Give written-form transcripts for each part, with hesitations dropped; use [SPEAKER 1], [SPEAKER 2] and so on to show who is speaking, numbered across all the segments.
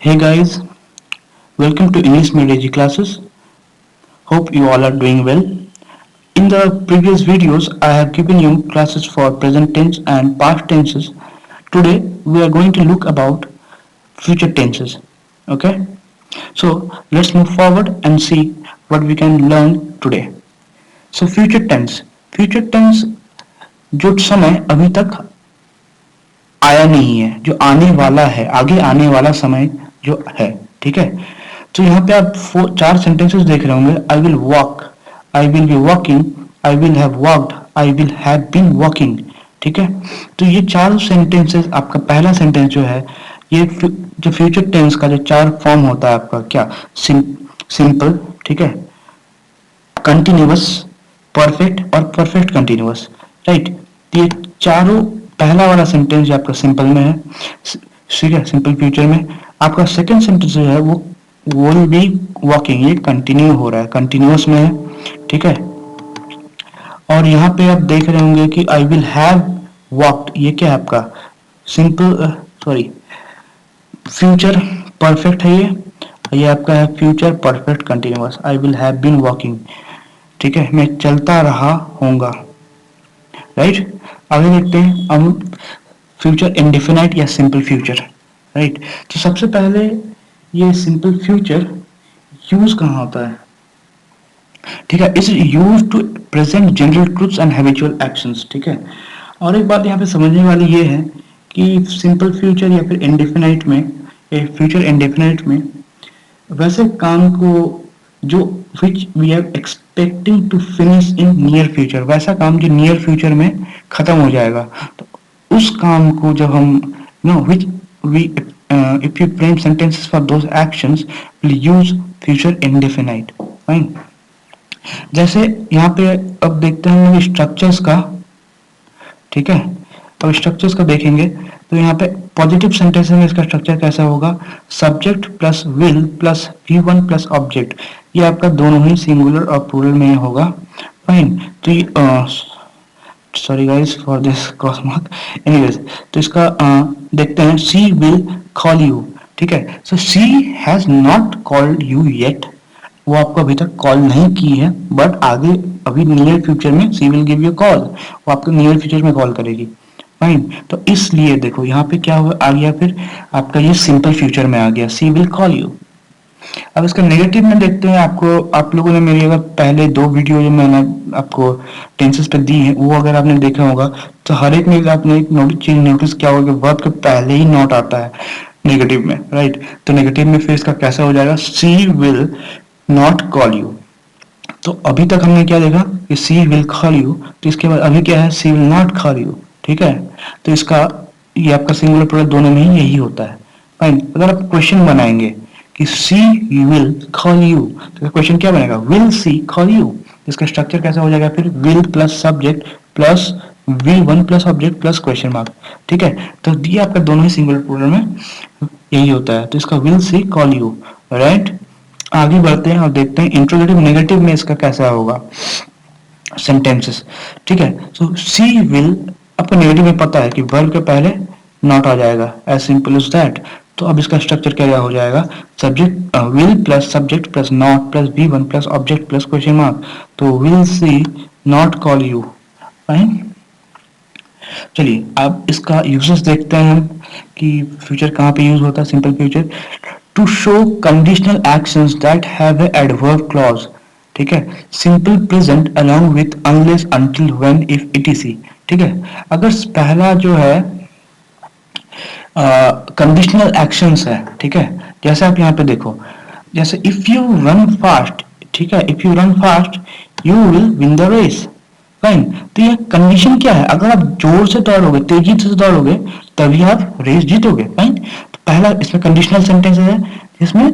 [SPEAKER 1] Hey guys, welcome to English Mediaji classes. Hope you all are doing well. In the previous videos, I have given you classes for present tense and past tenses. Today, we are going to look about future tenses. Okay? So, let's move forward and see what we can learn today. So, future tense. Future tense जो समय अभी तक आया नहीं है, जो आने वाला है, आगे आने वाला समय जो है, ठीक है। तो यहाँ पे आप चार सेंटेंसेस देख रहे होंगे। I will walk, I will be walking, I will have walked, I will have been walking, ठीक है। तो ये चार सेंटेंसेस, आपका पहला सेंटेंस जो है, ये जो फ्यूचर टेंस का जो चार फॉर्म होता है आपका क्या, सिंपल, ठीक है, कंटिन्यूअस, परफेक्ट और परफेक्ट कंटिन्यूअस, राइट। ये चारों, पहला वाला सेंटेंस जो आपका सिंपल में है, ठीक है, सिंपल फ्यूचर में। आपका सेकंड सेंटेंस जो है वो विल बी वॉकिंग, ये कंटिन्यू हो रहा है, कंटिन्यूअस में है, ठीक है। और यहाँ पे आप देख रहे होंगे कि आई विल हैव वॉक्ड, ये क्या है आपका सिंपल, सॉरी, फ्यूचर परफेक्ट है ये आपका है future perfect continuous. I will have been walking, ठीक है, मैं चलता रहा होऊंगा, राइट। आगे देखते हैं हम फ्यूचर इंडेफिनाइट या सिंपल फ्यूचर, राइट। तो सबसे पहले ये सिंपल फ्यूचर यूज कहाँ होता है, ठीक है, is use to present general truths and habitual actions, ठीक है। और एक बात यहाँ पे समझने वाली ये है कि सिंपल फ्यूचर या फिर इंडेफिनाइट में, फ्यूचर इंडेफिनाइट में वैसे काम को जो which we are expecting to finish in near future, वैसा काम जो नियर फ्यूचर में खत्म हो जाएगा, तो उस काम को जब हम know which we if you frame sentences for those actions will use future indefinite, fine. जैसे यहाँ पे अब देखते हैं स्ट्रक्चर्स का, ठीक है। अब स्ट्रक्चर्स का देखेंगे तो यहाँ पे पॉजिटिव सेंटेंस में इसका स्ट्रक्चर कैसा होगा, subject plus will plus V1 plus object, ये आपका दोनों ही सिंगुलर और प्लूरल में होगा, फाइन। तो ये sorry guys for this cross mark, anyways. तो इसका देखते हैं, सी विल कॉल यू, ठीक है। So she has not called you yet, वो आपको अभी तक कॉल नहीं की है, बट आगे अभी नियर फ्यूचर में सी विल गिव यू कॉल, वो आपको नियर फ्यूचर में कॉल करेगी, फाइन। तो इसलिए देखो यहाँ पे क्या हुआ, आ गया फिर आपका ये सिंपल फ्यूचर में आ गया, सी विल कॉल यू। अब इसका नेगेटिव में देखते हैं, आपको आप लोगों ने मेरी अगर पहले दो वीडियो जो मैंने आपको टेंसेस पे दी है वो अगर आपने देखा होगा तो हर एक में आपने एक चीज नोटिस किया होगा कि वर्ब के पहले ही नॉट आता है नेगेटिव में, राइट। तो नेगेटिव में फिर इसका कैसा हो जाएगा, she will not call you. तो अभी तक हमने क्या देखा कि सी विल कॉल यू, तो इसके बाद अभी क्या है, she will not call you, ठीक है। तो इसका ये आपका सिंगुलर प्लूरल दोनों में ही यही होता है, फाइन। अगर आप क्वेश्चन बनाएंगे कि सी विल कॉल यू, तो क्वेश्चन क्या बनेगा, विल सी कॉल यू। इसका स्ट्रक्चर कैसा हो जाएगा फिर, will plus subject plus V1 plus object plus question mark, ठीक है। तो ये आपका दोनों ही सिंगुलर प्लूरल में यही होता है, तो इसका will see call you, right. आगे बढ़ते हैं और देखते हैं इंट्रोगेटिव नेगेटिव में इसका कैसा होगा सेंटेंसेस, ठीक है। सो सी विल, आपको नेगेटिव में पता है कि वर्ब के पहले नॉट आ जाएगा, एज सिंपल एज दैट। तो अब इसका स्ट्रक्चर क्या हो जाएगा, subject will plus subject plus not plus V1 plus object plus question mark, तो will she not call you, fine. चलिए अब इसका यूजेस देखते हैं हम कि फ्यूचर कहाँ पे यूज होता है, simple future to show conditional actions that have a adverb clause, ठीक है। Simple present along with unless until when if etc, ठीक है। अगर पहला जो है कंडीशनल एक्शंस है, ठीक है। जैसे आप यहाँ पे देखो, जैसे इफ यू रन फास्ट, ठीक है, if you run fast you will win the race, fine. तो ये कंडीशन क्या है, अगर आप जोर से दौड़ोगे, तेजी से दौड़ोगे तभी आप रेस जीतोगे, फाइन। तो पहला इसमें कंडीशनल सेंटेंस है जिसमें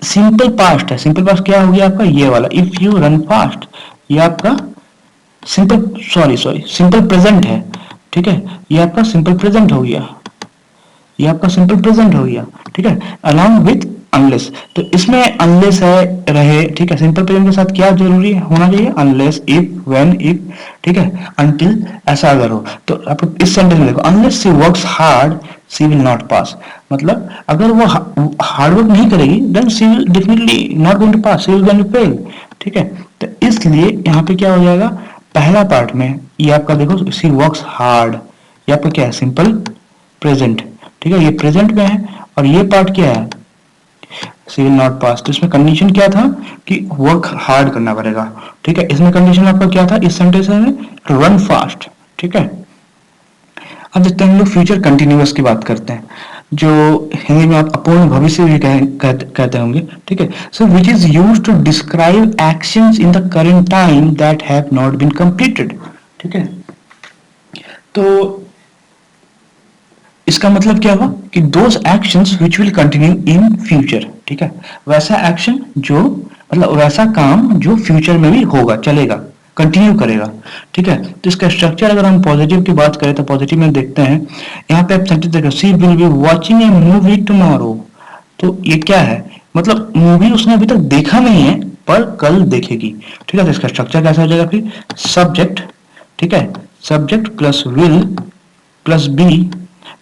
[SPEAKER 1] सिंपल पास्ट है, सिंपल पास्ट क्या हो गया आपका, ये वाला इफ यू रन फास्ट, ये आपका सिंपल सिंपल प्रेजेंट है, ठीक है। ये आपका सिंपल प्रेजेंट हो गया, ये आपका सिंपल प्रेजेंट हो गया, ठीक है, अलॉन्ग विथ अनलेस, तो इसमें अनलेस है रहे, ठीक है। सिंपल प्रेजेंट के साथ क्या जरूरी होना चाहिए, अनलेस, इफ, व्हेन, इफ, ठीक है, अनटिल, ऐसा अगर हो। तो आप इस सेंटेंस में देखो, unless she works hard she will not pass, मतलब अगर वो हार्ड वर्क नहीं करेगी then she will definitely not going to pass, she will going to fail, ठीक है। तो इसलिए यहाँ पे क्या हो जाएगा, पहला पार्ट में ये आपका देखो शी वर्क्स हार्ड, ये आपका क्या है, सिंपल प्रेजेंट, ठीक है, ये प्रेजेंट में है। और ये पार्ट क्या है, सी विल नॉट पास, तो इसमें कंडीशन क्या था कि वर्क हार्ड करना पड़ेगा, ठीक है। इसमें कंडीशन आपका क्या था इस सेंटेंस में, रन फास्ट, ठीक है। अब देखते हैं हम लोग फ्यूचर कंटिन्यूअस की बात करते हैं, जो हिंदी में आप अपूर्ण भविष्य भी कहते होंगे, ठीक है। So which is use to describe actions in the current time that have not been completed, ठीक है। तो इसका मतलब क्या हुआ कि those actions which will continue in future, ठीक है, वैसा एक्शन जो, मतलब वैसा काम जो फ्यूचर में भी होगा, चलेगा, कंटिन्यू करेगा, ठीक है। तो इसका स्ट्रक्चर अगर हम पॉजिटिव की बात करें तो पॉजिटिव में देखते हैं, यहाँ पे आप सेंटेंस देखो, she will be watching a movie tomorrow, तो ये क्या है, मतलब मूवी उसने अभी तक देखा नहीं है पर कल देखेगी, ठीक है। तो इसका स्ट्रक्चर कैसा हो जाएगा फिर, सब्जेक्ट, ठीक है, subject plus will plus be,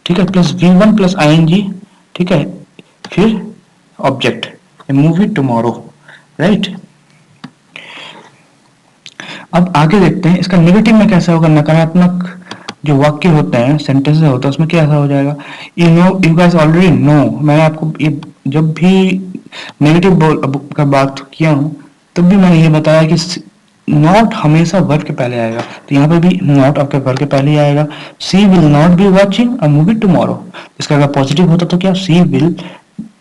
[SPEAKER 1] ठीक है, प्लस V1 प्लस ING, ठीक है, फिर ऑब्जेक्ट, मूवी टुमारो, राइट। अब आगे देखते हैं इसका नेगेटिव में कैसा होगा, नकारात्मक जो वाक्य होते हैं, सेंटेंसेस होता है, उसमें कैसा हो जाएगा, you know, you guys already know, मैंने आपको ये जब भी नेगेटिव का बात किया हूँ तब भी मैंने ये बताया कि नॉट हमेशा वर्ब के पहले आएगा, तो यहाँ पे भी नॉट आपके वर्ब के पहले ही आएगा। She will not be watching a movie tomorrow, इसका अगर पॉजिटिव होता तो क्या, she will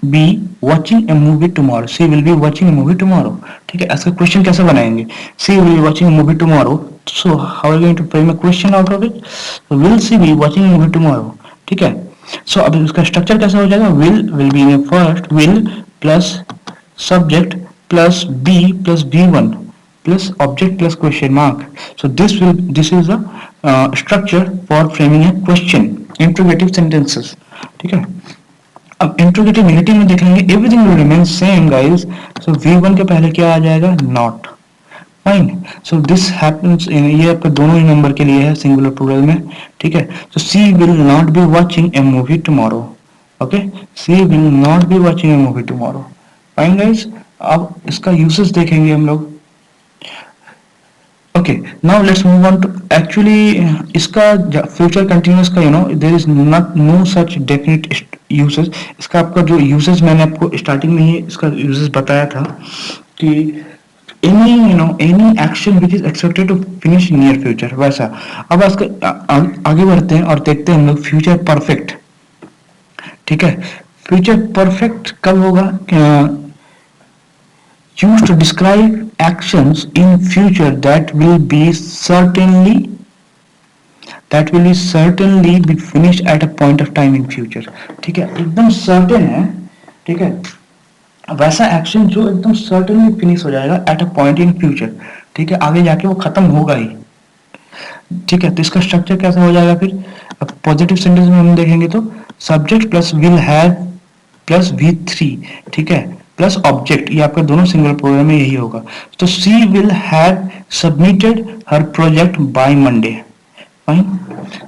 [SPEAKER 1] be watching a movie tomorrow, she will be watching a movie tomorrow, ठीक है। इसका क्वेश्चन कैसे बनाएंगे, she will be watching a movie tomorrow, so how are going to frame a question out of it, will she be watching a movie tomorrow, ठीक है। सो अब इसका स्ट्रक्चर कैसा हो जाएगा, will be in first, will plus subject plus be plus B1 plus object plus question mark. So this is the structure for framing a question, interrogative sentences, ठीक है। अब इंट्रोगेटिव नेगेटिव में देख लेंगे, everything will remain same guys, so V1 के पहले क्या आ जाएगा, not, fine. So this happens in, ये आपके दोनों ही नंबर के लिए है सिंगुलर प्लूरल में, ठीक है। So she will not be watching a movie tomorrow, okay, she will not be watching a movie tomorrow, fine guys. अब इसका यूसेज देखेंगे हम लोग, okay, now let's move on to actually इसका फ्यूचर कंटिन्यूअस का, there is not no such definite uses, इसका आपका जो uses मैंने आपको स्टार्टिंग में ही इसका uses बताया था कि any action which is expected to finish in near future, वैसा। अब आगे बढ़ते हैं और देखते हैं हम लोग फ्यूचर परफेक्ट, ठीक है। फ्यूचर परफेक्ट कब होगा, used to describe actions in future that will certainly be finished at a point of time in future, ठीक है, एकदम सर्टेन है, ठीक है, वैसा एक्शन जो एकदम सर्टेनली फिनिश हो जाएगा at a point in future, ठीक है, आगे जाके वो खत्म होगा ही, ठीक है। तो इसका स्ट्रक्चर कैसा हो जाएगा फिर, पॉजिटिव सेंटेंस में हम देखेंगे तो subject plus will have plus V3, ठीक है, प्लस ऑब्जेक्ट, ये आपका दोनों सिंगल प्रोग्राम में यही होगा। तो she will have submitted her project by Monday, fine,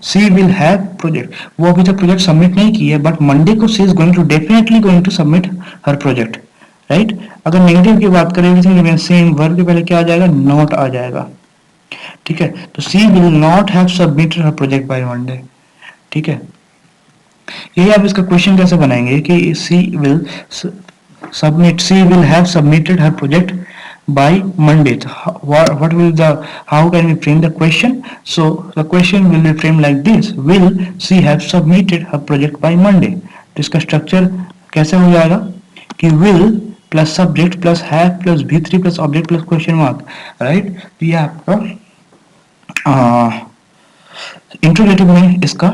[SPEAKER 1] she will have project, वो अभी तक प्रोजेक्ट सबमिट नहीं की है बट मंडे को she is going to definitely going to submit her project, right. अगर नेगेटिव की बात करें, एवरीथिंग रिमेन सेम, वर्ब के पहले क्या आ जाएगा, नॉट आ जाएगा, ठीक है। तो she will not have submitted her project by Monday, ठीक है। यही आप इसका क्वेश्चन कैसे बनाएंगे कि she will she will have submitted her project by Monday. What will how can we frame the question? So the question will be framed like this: will she have submitted her project by Monday? तो इसका structure कैसे हो जाएगा कि will plus subject plus have plus V3 plus object plus question mark, right. तो ये आपका interrogative में इसका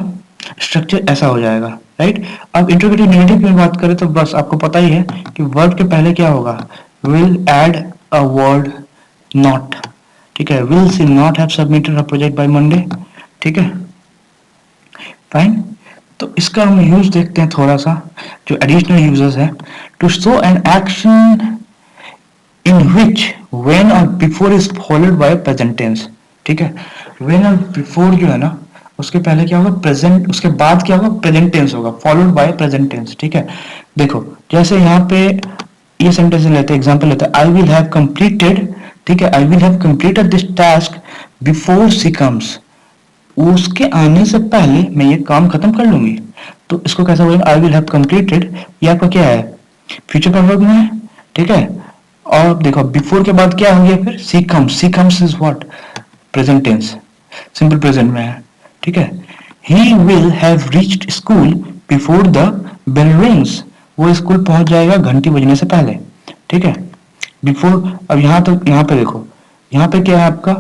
[SPEAKER 1] स्ट्रक्चर ऐसा हो जाएगा, राइट। अब इंट्रोगेटिव नेगेटिव में बात करें तो बस आपको पता ही है कि वर्ब के पहले क्या होगा, will add a word not, ठीक है, will she not have submitted a project by Monday, ठीक है, फाइन। तो इसका हम यूज देखते हैं थोड़ा सा, जो एडिशनल यूजेस है। To show an action in which when और before is followed by present tense. ठीक है, व्हेन और बिफोर जो है ना, उसके पहले क्या होगा प्रेजेंट, उसके बाद क्या होगा प्रेजेंट टेंस होगा, फॉलोड बाय प्रेजेंट टेंस। ठीक है, देखो जैसे यहाँ पे ये सेंटेंस लेते हैं, एग्जांपल लेते हैं, आई विल हैव कंप्लीटेड। ठीक है, आई will have completed this task before she comes. उसके आने से पहले मैं ये काम खत्म कर लूंगी। तो इसको कैसा बोलेंगे, आई विल हैव कंप्लीटेड। ये आपका क्या है, फ्यूचर परफेक्ट में है। ठीक है, और देखो बिफोर के बाद क्या हो गया फिर, she comes. She comes is what, present tense, simple present में है। ठीक है, he will have reached school before the bell rings. वो स्कूल पहुंच जाएगा घंटी बजने से पहले। ठीक है, बिफोर। अब यहाँ तो यहाँ पे देखो, यहाँ पे क्या है आपका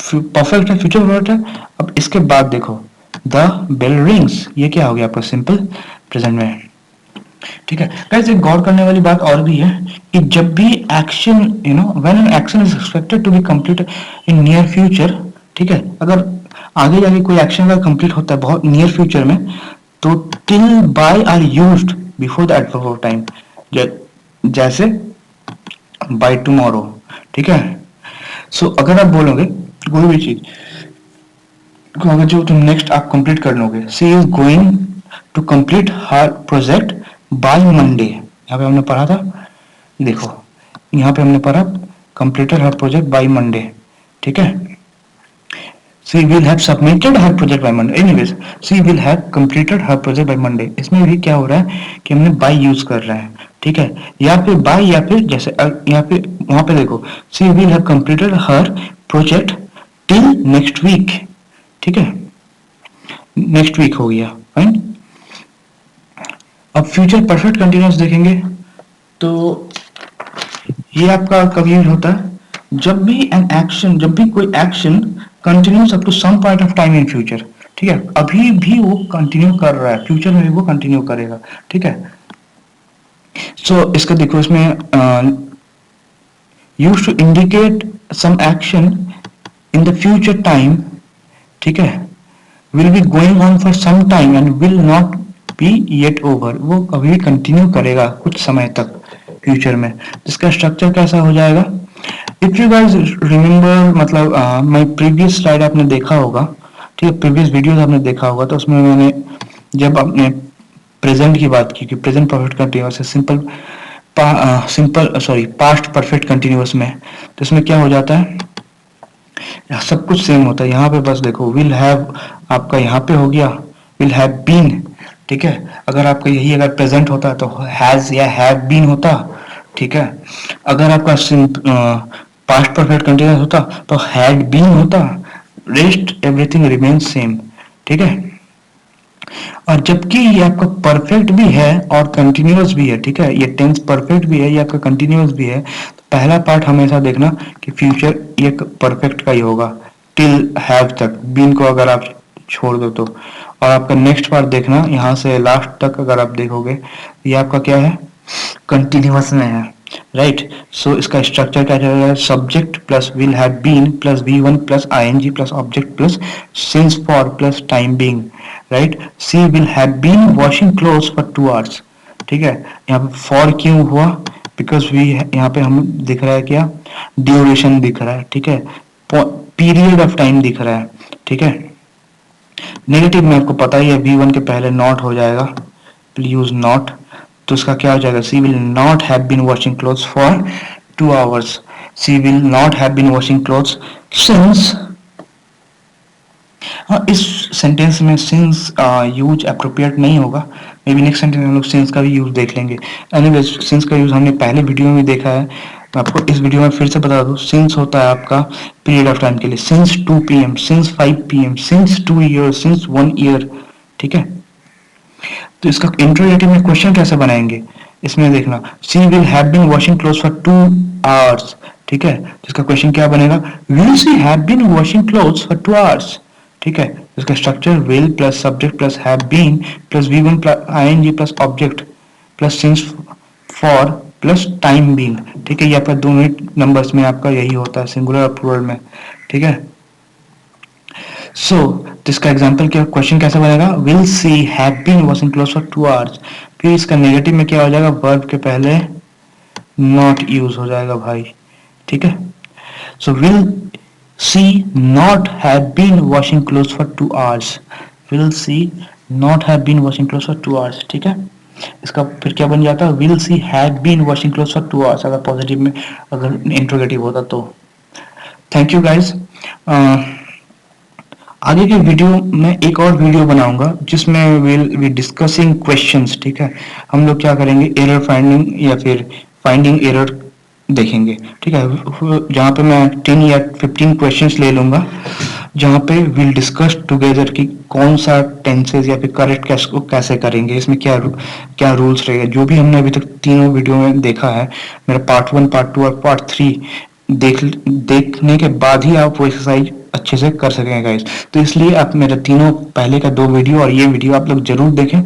[SPEAKER 1] परफेक्ट है, फ्यूचर परफेक्ट है। अब इसके बाद देखो द बेल रिंग्स, ये क्या हो गया आपका सिंपल प्रेजेंट में है। ठीक है गाइस, एक गौर करने वाली बात और भी है कि जब भी action, when an action is expected to be complete in near future. ठीक है, अगर आगे जाके कोई एक्शन अगर कंप्लीट होता है बहुत नियर फ्यूचर में, तो till by are used before the adverb of time. जैसे बाय टुमारो। ठीक है, सो अगर आप बोलोगे कोई भी चीज को, अगर जो तुम नेक्स्ट आप कंप्लीट कर लोगे, she is going to complete her project by Monday. यहाँ पे हमने पढ़ा था, देखो यहाँ पे हमने पढ़ा completed her project by Monday. ठीक है, she will have submitted her project by Monday. Anyways, she will have completed her project by Monday. इसमें भी क्या हो रहा है कि हमने बाय यूज कर रहे हैं। ठीक है, या फिर बाय, या फिर जैसे यहाँ पे वहां पे देखो, she will have completed her project till next week. ठीक है, नेक्स्ट वीक हो गया, फाइन। अब फ्यूचर परफेक्ट कंटिन्यूअस देखेंगे तो ये आपका कब यूज होता है, जब भी एन एक्शन, जब भी कोई action continues up to some point of time in future. ठीक है, अभी भी वो कंटिन्यू कर रहा है, फ्यूचर में भी वो कंटिन्यू करेगा। ठीक है, सो इसका देखो, इसमें use to indicate some action in the future time. ठीक है, will be going on for some time and will not be yet over. वो कभी कंटिन्यू करेगा कुछ समय तक फ्यूचर में। इसका स्ट्रक्चर कैसा हो जाएगा, इफ यू गाइस रिमेम्बर, मतलब माय प्रीवियस स्लाइड आपने देखा होगा। ठीक है, प्रीवियस वीडियोस आपने देखा होगा, तो उसमें मैंने जब अपने प्रेजेंट की बात की कि प्रेजेंट परफेक्ट कंटिन्यूअस है सॉरी पास्ट परफेक्ट कंटिन्यूअस में, तो इसमें क्या हो जाता है, सब कुछ सेम होता है। यहाँ पे बस देखो विल हैव आपका यहाँ पे हो गया विल हैव बीन। ठीक है, अगर आपका यही अगर प्रेजेंट होता तो हैज या हैव बीन होता। ठीक है, अगर आपका पास्ट परफेक्ट कंटिन्यूअस होता तो हैड बीन होता। Rest everything remain same. ठीक है, और जबकि ये आपका परफेक्ट भी है और कंटिन्यूअस भी है। ठीक है, ये टेंस परफेक्ट भी है, ये आपका कंटिन्यूअस भी है। तो पहला पार्ट हमेशा देखना कि फ्यूचर ये परफेक्ट का ही होगा टिल हैव तक, बीन को अगर आप छोड़ दो तो। और आपका नेक्स्ट पार्ट देखना, यहाँ से लास्ट तक अगर आप देखोगे, ये आपका क्या है, कंटिन्यूअस में है। राइट, सो इसका स्ट्रक्चर क्या चलेगा, subject plus will have been plus V1 plus ing plus object plus since for plus time being. Right, she will have been washing clothes for 2 hours. ठीक है, यहाँ पे फॉर क्यों हुआ, बिकॉज वी यहाँ पे हम दिख रहा है क्या, ड्यूरेशन दिख रहा है। ठीक है, पीरियड ऑफ टाइम दिख रहा है। ठीक है, नेगेटिव में आपको पता ही है V1 के पहले नॉट हो जाएगा, प्लीज यूज नॉट। तो उसका क्या हो जाएगा, she will not have been washing clothes for 2 hours. She will not have been washing clothes since. हाँ, इस सेंटेंस में सिंस यूज अप्रोप्रिएट नहीं होगा। मे बी नेक्स्ट सेंटेंस में हम लोग सिंस का भी यूज देख लेंगे। एनीवेज, सिंस का यूज हमने पहले वीडियो में देखा है, मैं आपको इस वीडियो में फिर से बता दूं। सिंस होता है आपका पीरियड ऑफ टाइम के लिए, since 2 PM, since 5 PM, since 2 years, since 1 year. ठीक है, तो इसका इंट्रोगेटिव में क्वेश्चन कैसे बनाएंगे, इसमें देखना, she will have been washing clothes for 2 hours. ठीक है, तो इसका क्वेश्चन क्या बनेगा, will she have been washing clothes for 2 hours. ठीक है, इसका structure will plus subject plus have been plus V1 plus ing plus object plus since for plus time being. ठीक है, ये आपका दोनों नंबर्स में आपका यही होता है, सिंगुलर और प्लूरल में। ठीक है, सो तो इसका एग्जाम्पल क्या क्वेश्चन कैसा बनेगा, will she have been washing clothes for 2 hours. फिर इसका नेगेटिव में क्या हो जाएगा, वर्ब के पहले नॉट यूज हो जाएगा भाई, ठीक है। So will she not have been washing clothes for 2 hours, will she not have been washing clothes for 2 hours, ठीक है। इसका फिर क्या बन जाता है, will she have been washing clothes for 2 hours, अगर पॉजिटिव में अगर इंट्रोगेटिव होता तो। Thank you guys. आगे के वीडियो में एक और वीडियो बनाऊंगा जिसमें विल बी डिस्कसिंग क्वेश्चंस, ठीक है। हम लोग क्या करेंगे, एरर फाइंडिंग या फिर फाइंडिंग एरर देखेंगे, ठीक है। जहाँ पे मैं 10 या 15 क्वेश्चंस ले लूंगा, जहाँ पे विल डिस्कस टुगेदर कि कौन सा टेंसेज या फिर करेक्ट कैसे करेंगे, इसमें क्या क्या रूल्स रहेगा। जो भी हमने अभी तक तीनों वीडियो में देखा है, मेरा पार्ट 1, पार्ट 2 और पार्ट 3 देखने के बाद ही आप वो एक्सरसाइज अच्छे से कर सकेंगे गाइस। तो इसलिए आप मेरे तीनों पहले का 2 वीडियो और ये वीडियो आप लोग जरूर देखें।